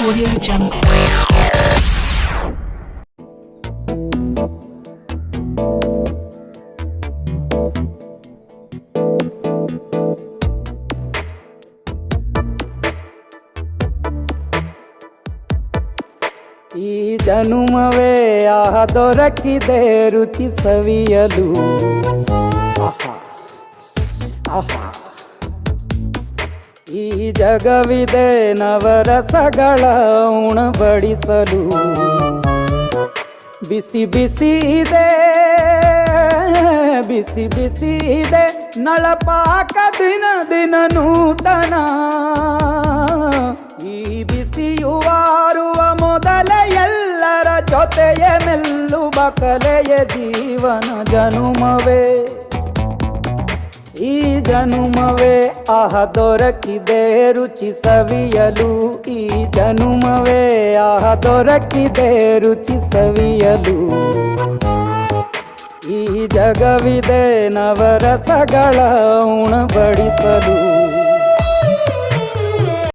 Audio Jungle. ಈ ಜನುಮವೇ ದೊರಕಿದೆ ರುಚಿ ಸವಿಯಲು. ಆಹಾ ಆಹಾ, ಈ ಜಗವಿದೆ ನವರಸಗಳ ಉಣಬಡಿಸಲು. ಬಿಸಿ ಬಿಸಿ ಇದೆ, ಬಿಸಿ ಬಿಸಿ ಇದೆ ನಳಪಾಕ ದಿನ ದಿನ ನೂತನ. ಈ ಬಿಸಿಯುವಾರುವ ಮೊದಲೇ ಎಲ್ಲರ ಜೊತೆಯೇ ಮೆಲ್ಲುವ ಕಲೆಯ ಜೀವನ ಜನುಮವೇ. ಈ ಜನುಮವೇ ದೊರಕಿದೆ ರುಚಿ ಸವಿಯಲು. ಈ ಜನುಮವೇ ದೊರಕಿದೆ ರುಚಿ ಸವಿಯಲು. ಈ ಜಗವಿದೆ ನವರಸಗಳ ಉಣಬಡಿಸಲು.